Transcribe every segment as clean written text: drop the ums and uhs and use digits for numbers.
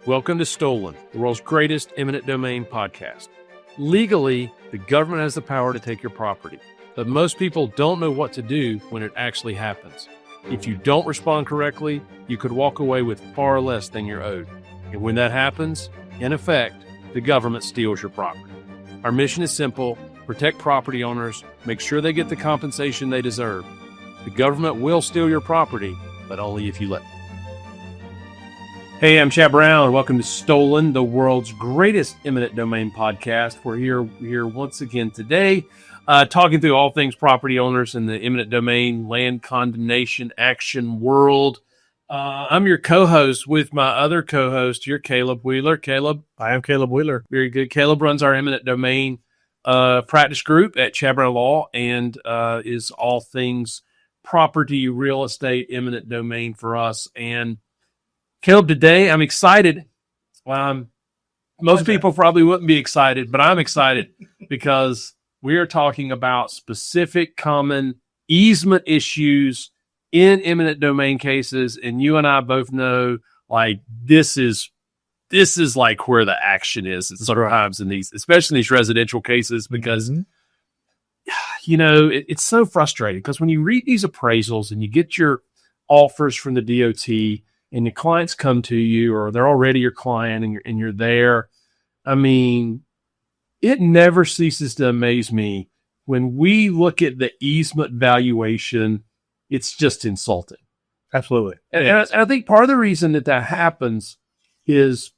Welcome to Stolen, the world's greatest eminent domain podcast. Legally, the government has the power to take your property, but most people don't know what to do when it actually happens. If you don't respond correctly, you could walk away with far less than you're owed. And when that happens, in effect, the government steals your property. Our mission is simple: protect property owners, make sure they get the compensation they deserve. The government will steal your property, but only if you let them. Hey, I'm Chad Brown, and welcome to Stolen, the world's greatest eminent domain podcast. We're here once again today, talking through all things property owners in the eminent domain, land condemnation, action world. I'm your co-host with my other co-host. You're Caleb Wheeler. Caleb? I am Caleb Wheeler. Very good. Caleb runs our eminent domain practice group at Chad Brown Law and is all things property, real estate, eminent domain for us. And Caleb, today I'm excited. Most people probably wouldn't be excited, but I'm excited because we are talking about specific common easement issues in eminent domain cases. And you and I both know, like, this is like where the action is sometimes in these, especially in these residential cases, because, you know, it's so frustrating because when you read these appraisals and you get your offers from the DOT, and your clients come to you, or they're already your client, and you're there. I mean, it never ceases to amaze me when we look at the easement valuation. It's just insulting. Absolutely. And I think part of the reason that happens is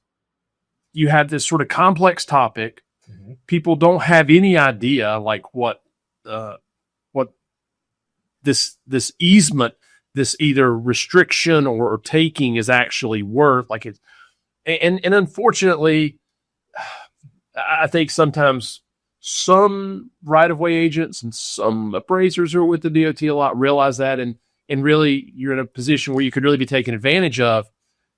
you have this sort of complex topic. Mm-hmm. People don't have any idea like what this easement, this either restriction or taking is actually worth. Like it, and unfortunately, I think sometimes some right-of-way agents and some appraisers who are with the DOT a lot realize that, and really you're in a position where you could really be taken advantage of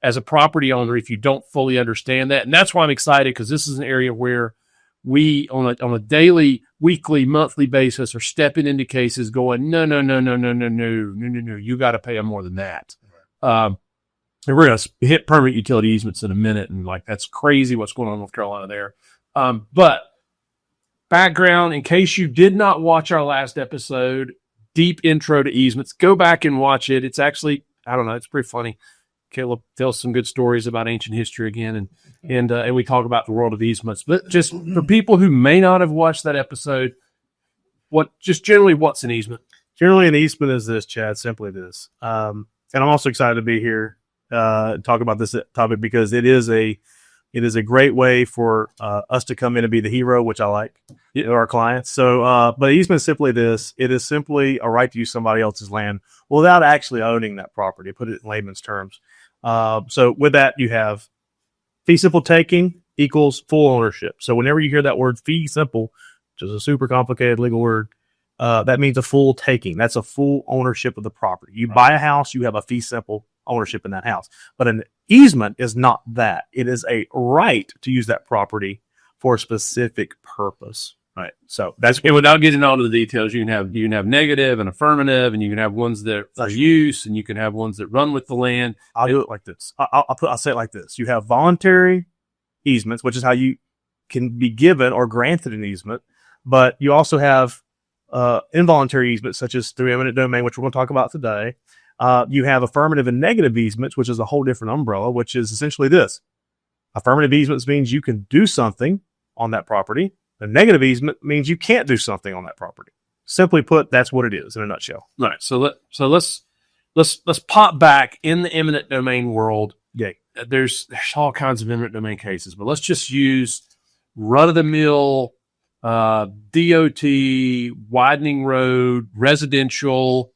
as a property owner if you don't fully understand that. And that's why I'm excited, because this is an area where we on a daily, weekly, monthly basis are stepping into cases going, no, you got to pay them more than that. And we're going to hit permanent utility easements in a minute. And like, that's crazy what's going on in North Carolina there. But background, in case you did not watch our last episode, deep intro to easements, go back and watch it. It's actually, I don't know, it's pretty funny. Caleb tells some good stories about ancient history again, and we talk about the world of easements. But just for people who may not have watched that episode, what's an easement? Generally, an easement is this, Chad, simply this. And I'm also excited to be here and talk about this topic because it is a great way for us to come in and be the hero, which I like, our clients. So, but easement is simply this. It is simply a right to use somebody else's land without actually owning that property, put it in layman's terms. So with that, you have fee simple taking equals full ownership. So whenever you hear that word fee simple, which is a super complicated legal word, that means a full taking. That's a full ownership of the property. You buy a house, you have a fee simple ownership in that house. But an easement is not that. It is a right to use that property for a specific purpose. Right. So that's, and without getting all the details, you can have negative and affirmative, and you can have ones that are use, and you can have ones that run with the land. I'll do it like this. I'll say it like this. You have voluntary easements, which is how you can be given or granted an easement, but you also have involuntary easements, such as through eminent domain, which we're going to talk about today. You have affirmative and negative easements, which is a whole different umbrella, which is essentially this. Affirmative easements means you can do something on that property. A negative easement means you can't do something on that property. Simply put, that's what it is in a nutshell. All right. So let's pop back in the eminent domain world. Yeah. There's all kinds of eminent domain cases, but let's just use run-of-the-mill DOT, widening road, residential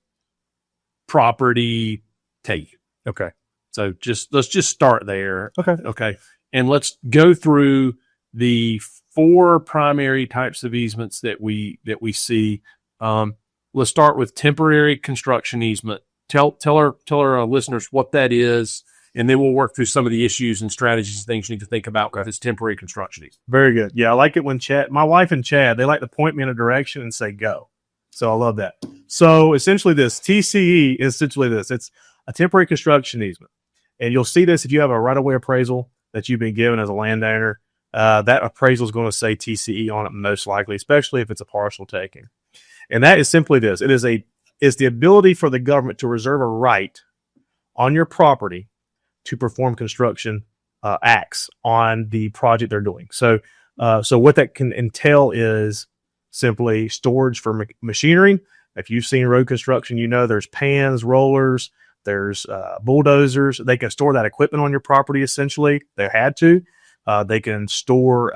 property take. Okay. So let's just start there. Okay. And let's go through the four primary types of easements that we see. Let's start with temporary construction easement. Tell our listeners what that is, and then we'll work through some of the issues and strategies and things you need to think about with this temporary construction easement. Very good. Yeah, I like it when my wife and Chad, they like to point me in a direction and say go. So I love that. So essentially this TCE is essentially this. It's a temporary construction easement. And you'll see this if you have a right-of-way appraisal. that you've been given as a landowner, that appraisal is going to say TCE on it most likely, especially if it's a partial taking. And that is simply this. It's the ability for the government to reserve a right on your property to perform construction acts on the project they're doing. So what that can entail is simply storage for machinery. If you've seen road construction, you know there's pans, rollers, there's bulldozers. They can store that equipment on your property. Essentially, they had to. They can store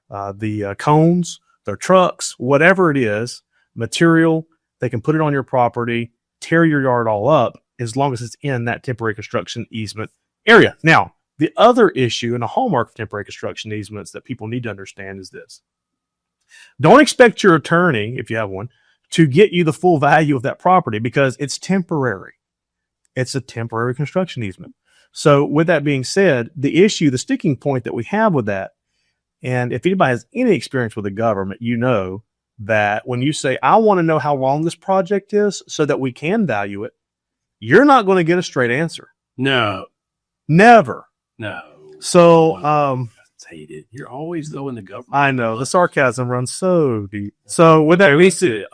the cones, their trucks, whatever it is, material. They can put it on your property, tear your yard all up, as long as it's in that temporary construction easement area. Now, the other issue and a hallmark of temporary construction easements that people need to understand is this. Don't expect your attorney, if you have one, to get you the full value of that property because it's temporary. It's a temporary construction easement. So with that being said, the sticking point that we have with that, and if anybody has any experience with the government, you know that when you say, I want to know how long this project is so that we can value it, you're not going to get a straight answer. No. Never. No. So, hate it. You're always though in the government. I know the sarcasm runs so deep. So with that, let's do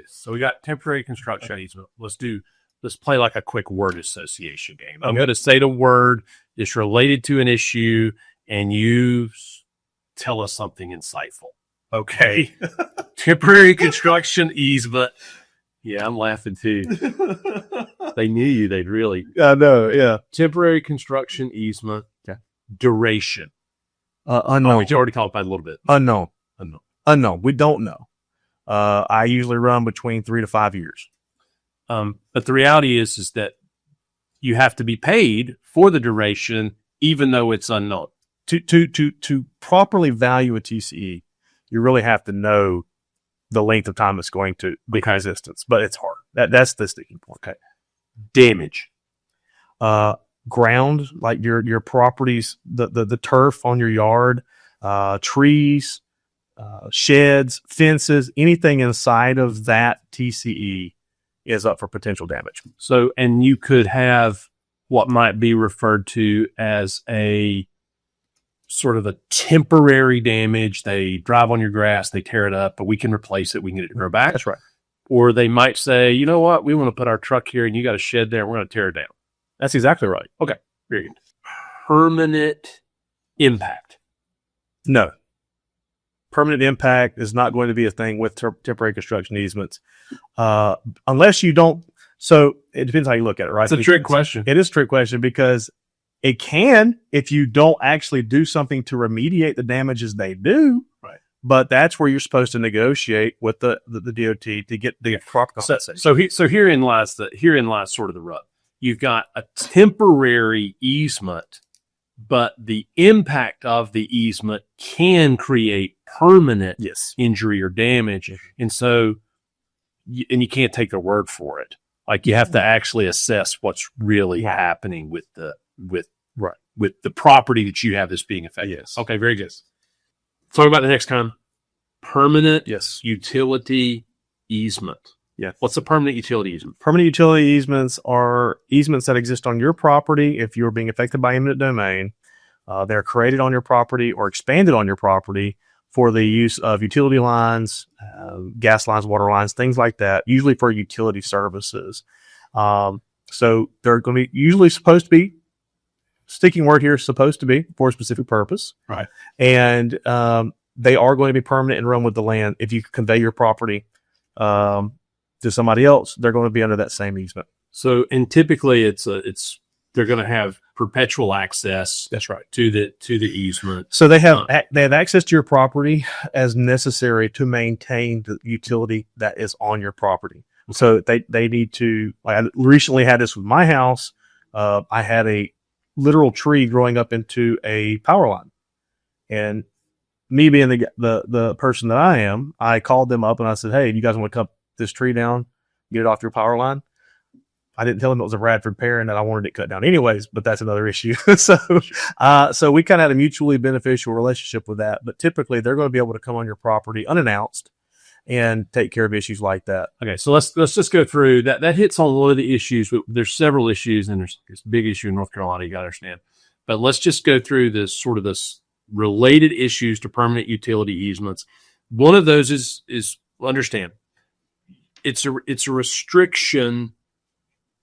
this. So we got temporary construction easement. Let's play like a quick word association game. I'm going to say the word that's related to an issue, and you tell us something insightful. Okay. Temporary construction easement. Yeah, I'm laughing too. They knew you. They'd really. I know. Yeah. Temporary construction easement. Okay. Duration. Unknown. We already talked about it a little bit. Unknown. We don't know. I usually run between 3 to 5 years. But the reality is that you have to be paid for the duration, even though it's unknown. To properly value a TCE, you really have to know the length of time it's going to be in existence. But it's hard. That's the sticking point. Okay. Damage. Ground, like your properties, the turf on your yard, trees, sheds, fences, anything inside of that TCE is up for potential damage. So, and you could have what might be referred to as a sort of a temporary damage. They drive on your grass, they tear it up, but we can replace it. We can get it to grow back. That's right. Or they might say, you know what? We want to put our truck here and you got a shed there. We're going to tear it down. That's exactly right. Okay. Very good. Permanent impact. No. Permanent impact is not going to be a thing with temporary construction easements. Unless you don't. So it depends how you look at it, right? It's a trick question. It is a trick question because it can if you don't actually do something to remediate the damages they do. Right. But that's where you're supposed to negotiate with the DOT to get the proper compensation. So herein lies sort of the rub. You've got a temporary easement, but the impact of the easement can create permanent injury or damage. And so, you can't take their word for it. Like you have to actually assess what's really happening with the property that you have that's being affected. Yes. Okay. Very good. Talk about the next kind. Permanent utility easement. Yeah. What's a permanent utility easement? Permanent utility easements are easements that exist on your property if you're being affected by eminent domain. They're created on your property or expanded on your property for the use of utility lines, gas lines, water lines, things like that, usually for utility services. So they're going to be usually supposed to be, sticking word here, supposed to be for a specific purpose. Right. And they are going to be permanent and run with the land. If you convey your property to somebody else, they're going to be under that same easement. So, and typically they're going to have perpetual access. That's right. To the easement. So they have access to your property as necessary to maintain the utility that is on your property. Okay. So they need to. I recently had this with my house. I had a literal tree growing up into a power line, and me being the person that I am, I called them up and I said, "Hey, you guys want to cut this tree down, get it off your power line?" I didn't tell them it was a Radford pear and that I wanted it cut down anyways, but that's another issue. So we kind of had a mutually beneficial relationship with that, but typically they're going to be able to come on your property unannounced and take care of issues like that. Okay. So let's just go through that. That hits on a lot of the issues, but there's several issues, and there's this big issue in North Carolina. You got to understand But let's just go through this related issues to permanent utility easements. One of those is understand it's a restriction.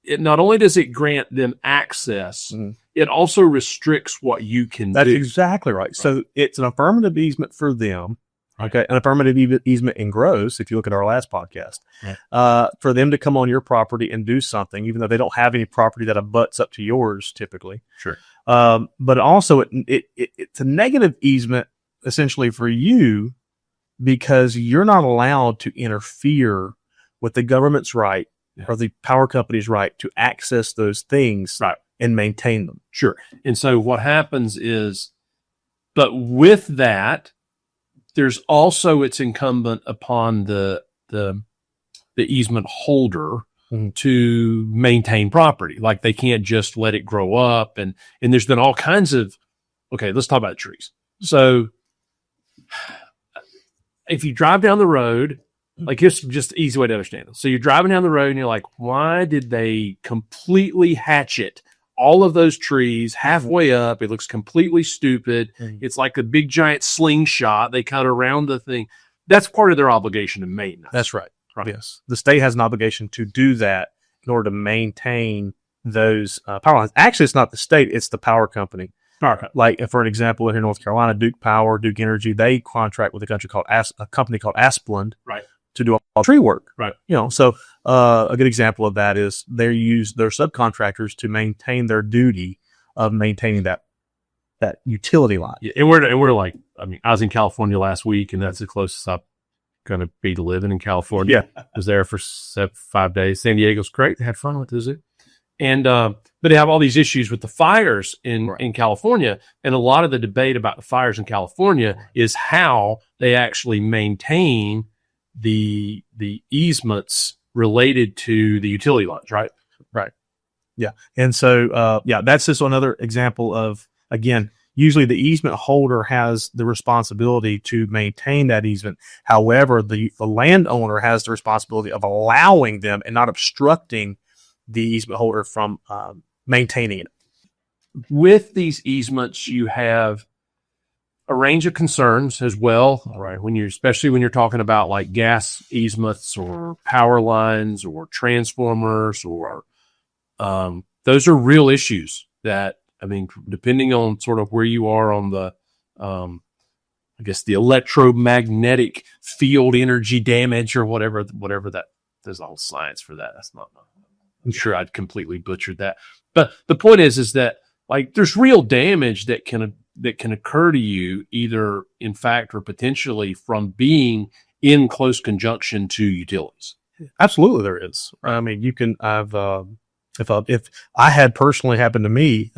It not only does it grant them access, it also restricts what you can do. That's exactly right. So it's an affirmative easement for them. Okay. An affirmative easement in gross, if you look at our last podcast, for them to come on your property and do something, even though they don't have any property that abuts up to yours typically. Sure. But also it's a negative easement essentially for you because you're not allowed to interfere with the government's right or the power company's right to access those things and maintain them. Sure. And so what happens is, but with that, there's also it's incumbent upon the easement holder to maintain property. Like they can't just let it grow up. And there's been all kinds of, okay, let's talk about trees. So if you drive down the road, like here's just an easy way to understand it. So you're driving down the road and you're like, why did they completely hatchet all of those trees halfway up? It looks completely stupid. It's like a big giant slingshot. They cut around the thing. That's part of their obligation to maintenance. That's right. Yes. The state has an obligation to do that in order to maintain those power lines. Actually, it's not the state, it's the power company. Like for an example, in here in North Carolina, Duke Power, Duke Energy, they contract with a company called Asplund to do all tree work. Right. So a good example of that is they use their subcontractors to maintain their duty of maintaining that utility line. Yeah, and we're like, I mean, I was in California last week, and that's the closest I'm going to be to living in California. I was there for 5 days. San Diego's great. They had fun with the zoo. And, but they have all these issues with the fires in California. And a lot of the debate about the fires in California is how they actually maintain the easements related to the utility lines, right? Right. Yeah. And so, that's just another example of, again, usually the easement holder has the responsibility to maintain that easement. However, the landowner has the responsibility of allowing them and not obstructing the easement holder from maintaining it. With these easements, you have a range of concerns as well, right? Especially when you're talking about like gas easements or power lines or transformers or those are real issues that, I mean, depending on sort of where you are on the, I guess the electromagnetic field energy damage or whatever that, there's a whole science for that. That's not, I'm sure I'd completely butchered that. But the point is that like there's real damage that can occur to you either in fact or potentially from being in close conjunction to utilities. Absolutely, there is. I mean, you can. If I had personally happened to me,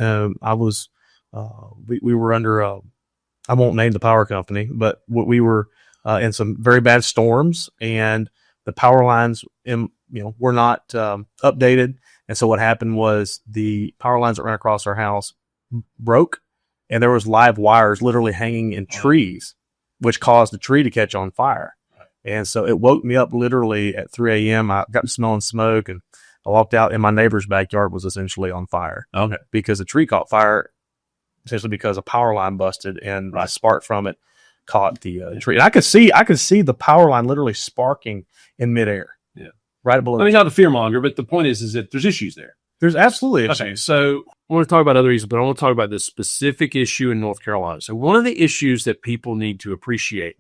we were under. I won't name the power company, but we were in some very bad storms, and the power lines, were not updated. And so what happened was the power lines that ran across our house broke, and there was live wires literally hanging in trees, which caused the tree to catch on fire. And so it woke me up literally at 3 a.m. I got smelling smoke, and I walked out, and my neighbor's backyard was essentially on fire. Okay. Because the tree caught fire, essentially because a power line busted, and a spark from it caught the tree. And I could see the power line literally sparking in midair. Yeah. Right below. I mean, not a fear monger, but the point is that there's issues there. There's absolutely issues. Okay, so I want to talk about other issues, but I want to talk about this specific issue in North Carolina. So one of the issues that people need to appreciate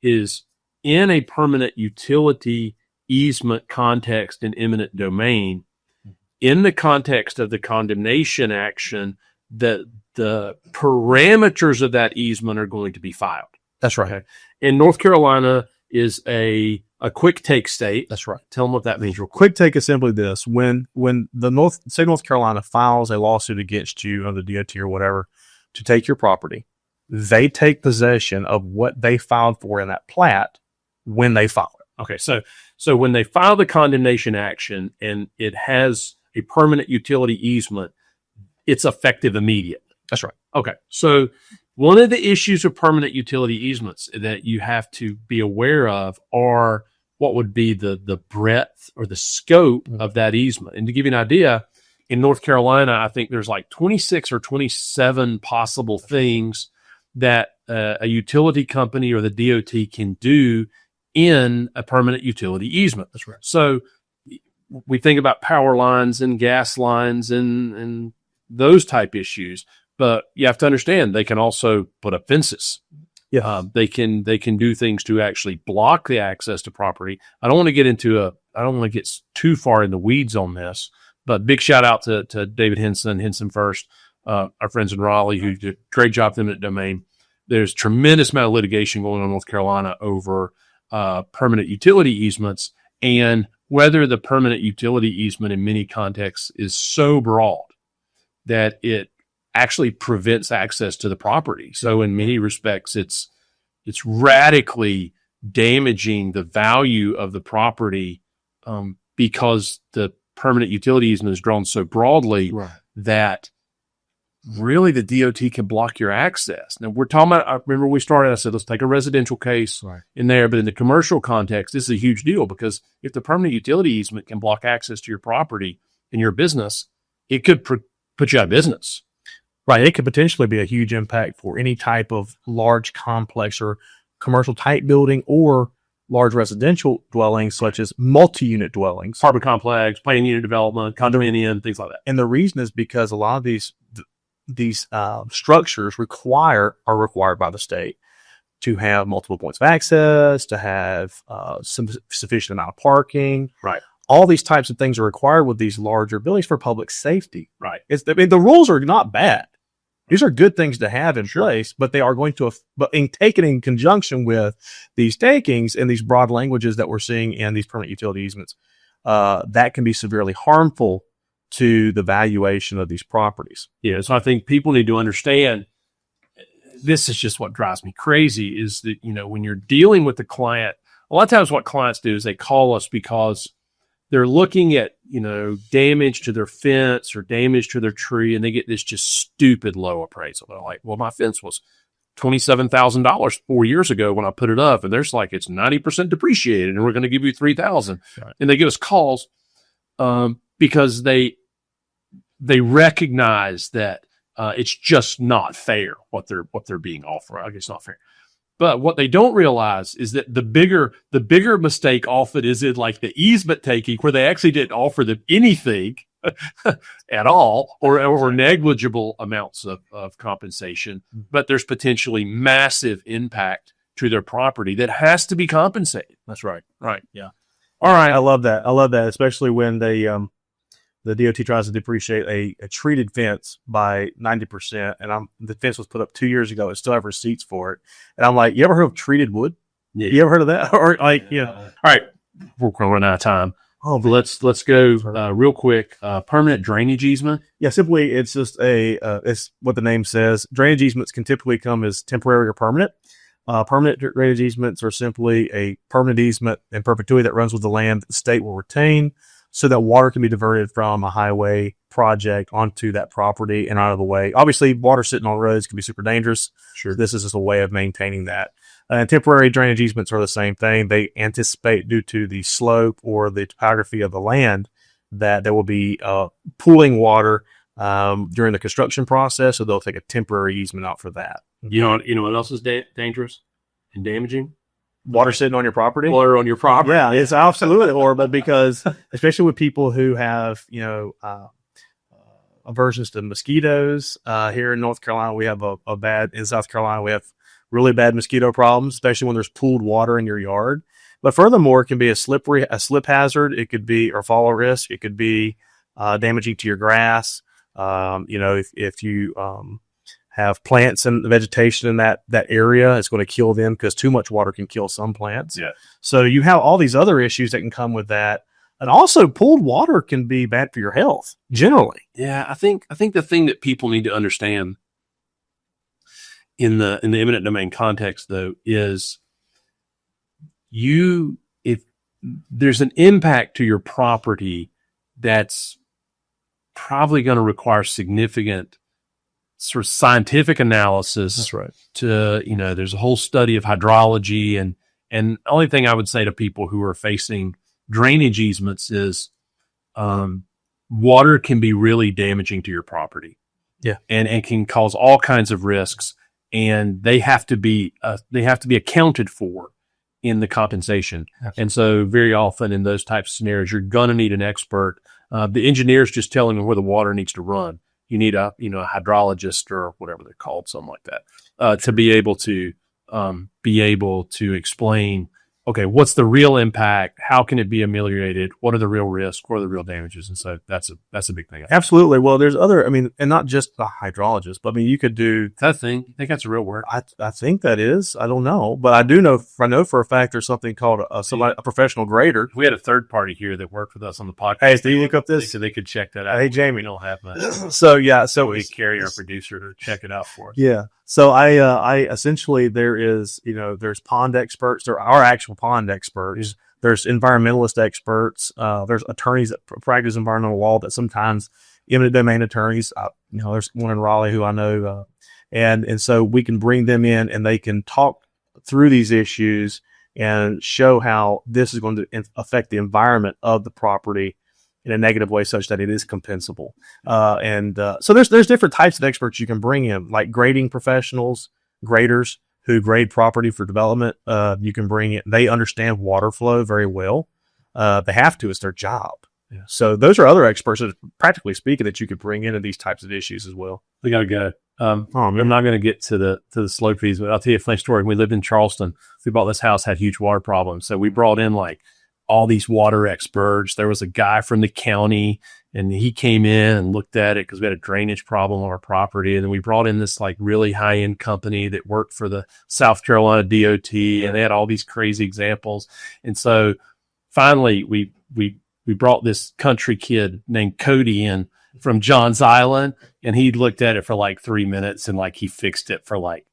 is in a permanent utility easement context in eminent domain, in the context of the condemnation action, that the parameters of that easement are going to be filed. That's right. Okay? And North Carolina is a quick take state. That's right. Tell them what that means real quick. Quick take is simply this. When the North Carolina files a lawsuit against you under the DOT or whatever to take your property, they take possession of what they filed for in that plat when they file it. Okay, so when they file the condemnation action and it has a permanent utility easement, it's effective immediately. That's right. Okay, so one of the issues of permanent utility easements that you have to be aware of are what would be the breadth or the scope of that easement. And to give you an idea, in North Carolina, I think there's like 26 or 27 possible things that a utility company or the DOT can do in a permanent utility easement. That's right. So we think about power lines and gas lines and those type issues, but you have to understand they can also put up fences. Yeah. They can do things to actually block the access to property. I don't want to get too far in the weeds on this, but big shout out to David Henson First, our friends in Raleigh who did a great job with eminent domain. There's tremendous amount of litigation going on in North Carolina over permanent utility easements, and whether the permanent utility easement in many contexts is so broad that it actually prevents access to the property. So in many respects, it's radically damaging the value of the property because the permanent utility easement is drawn so broadly that really the DOT can block your access. Now we're talking about, I remember we started, I said, let's take a residential case in there, but in the commercial context, this is a huge deal because if the permanent utility easement can block access to your property and your business, it could put you out of business. Right. It could potentially be a huge impact for any type of large complex or commercial type building or large residential dwellings, such as multi-unit dwellings, apartment complex, planned unit development, condominium, things like that. And the reason is because a lot of these structures are required by the state to have multiple points of access, to have some sufficient amount of parking. Right. All these types of things are required with these larger buildings for public safety. Right. The rules are not bad. These are good things to have in place, but they are going to, taken in conjunction with these takings and these broad languages that we're seeing in these permanent utility easements, that can be severely harmful to the valuation of these properties. Yeah. So I think people need to understand, this is just what drives me crazy is that, when you're dealing with the client, a lot of times what clients do is they call us because they're looking at, damage to their fence or damage to their tree, and they get this just stupid low appraisal. They're like, well, my fence was $27,000 4 years ago when I put it up, and there's like, it's 90% depreciated, and we're going to give you $3,000. Right. And they give us calls because they recognize that it's just not fair what they're being offered. I guess it's not fair. But what they don't realize is that the bigger mistake often is in like the easement taking, where they actually didn't offer them anything at all, or negligible amounts of compensation. But there's potentially massive impact to their property that has to be compensated. That's right. Right. Yeah. All right. I love that, especially when the DOT tries to depreciate a treated fence by 90%, and the fence was put up 2 years ago and still have receipts for it. And I'm like, you ever heard of treated wood? Yeah. You ever heard of that? Or like, All right, we're going to run out of time. Oh, but let's go real quick. Permanent drainage easement. Yeah, simply it's just it's what the name says. Drainage easements can typically come as temporary or permanent. Permanent drainage easements are simply a permanent easement in perpetuity that runs with the land that the state will retain, so that water can be diverted from a highway project onto that property and out of the way. Obviously, water sitting on roads can be super dangerous. Sure. This is just a way of maintaining that. Temporary drainage easements are the same thing. They anticipate, due to the slope or the topography of the land, that there will be pooling water during the construction process, so they'll take a temporary easement out for that. You know what else is dangerous and damaging? Water sitting on your property? Water on your property. Yeah, it's absolutely horrible, because especially with people who have, aversions to mosquitoes. Here in North Carolina, we have in South Carolina, we have really bad mosquito problems, especially when there's pooled water in your yard. But furthermore, it can be a slip hazard. It could be, or fall risk. It could be damaging to your grass. If you have plants and vegetation in that area, it's going to kill them, because too much water can kill some plants. Yeah. So you have all these other issues that can come with that. And also, pooled water can be bad for your health generally. Yeah, I think the thing that people need to understand in the eminent domain context, though, is if there's an impact to your property that's probably going to require significant sort of scientific analysis. That's right. There's a whole study of hydrology, and the only thing I would say to people who are facing drainage easements is, water can be really damaging to your property. Yeah. And can cause all kinds of risks, and they have to be accounted for in the compensation. Absolutely. And so very often in those types of scenarios, you're going to need an expert. The engineer's just telling them where the water needs to run. You need a hydrologist or whatever they're called, something like that, to be able to explain, okay, what's the real impact? How can it be ameliorated? What are the real risks? What are the real damages? And so that's a big thing. Absolutely. Well, there's other, I mean, and not just the hydrologist, but I mean, you could do That thing, you think that's a real word? I think that is. I don't know, but I know for a fact there's something called a professional grader. We had a third party here that worked with us on the podcast. Hey, do you look up this? So they could check that out. Hey, Jamie. We don't have that. So yeah, so we carry our producer to check it out for us. Yeah. So I essentially there's pond experts. There are actual pond experts. There's environmentalist experts. There's attorneys that practice environmental law that sometimes eminent domain attorneys. There's one in Raleigh who I know, and so we can bring them in and they can talk through these issues and show how this is going to affect the environment of the property in a negative way such that it is compensable. So there's different types of experts you can bring in, like grading professionals, graders who grade property for development. You can bring in, they understand water flow very well. They have to, it's their job. Yeah. So those are other experts that, practically speaking, that you could bring into these types of issues as well. We got to go. I'm not going to get to the slow fees, but I'll tell you a funny story. We lived in Charleston. We bought this house, had huge water problems. So we brought in like all these water experts. There was a guy from the county, and he came in and looked at it because we had a drainage problem on our property. And then we brought in this like really high end company that worked for the South Carolina DOT, and they had all these crazy examples. And so finally we brought this country kid named Cody in from Johns Island, and he looked at it for like 3 minutes and like he fixed it for like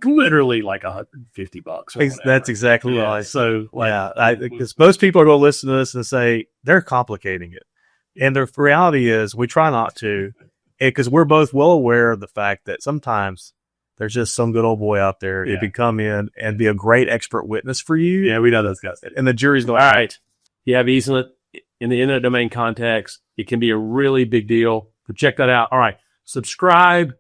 literally like $150 or whatever. That's exactly yeah, right. So like, because most people are going to listen to this and say they're complicating it, and the reality is we try not to, because we're both well aware of the fact that sometimes there's just some good old boy out there who can come in and be a great expert witness for you. Yeah, we know those guys. And the jury's going, all right, you have easement in the eminent domain context. It can be a really big deal. So check that out. All right, subscribe.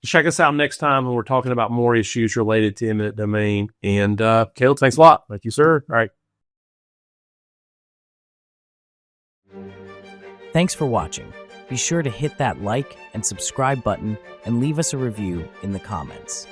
Check us out next time when we're talking about more issues related to eminent domain. And Caleb, thanks a lot. Thank you, sir. All right. Thanks for watching. Be sure to hit that like and subscribe button and leave us a review in the comments.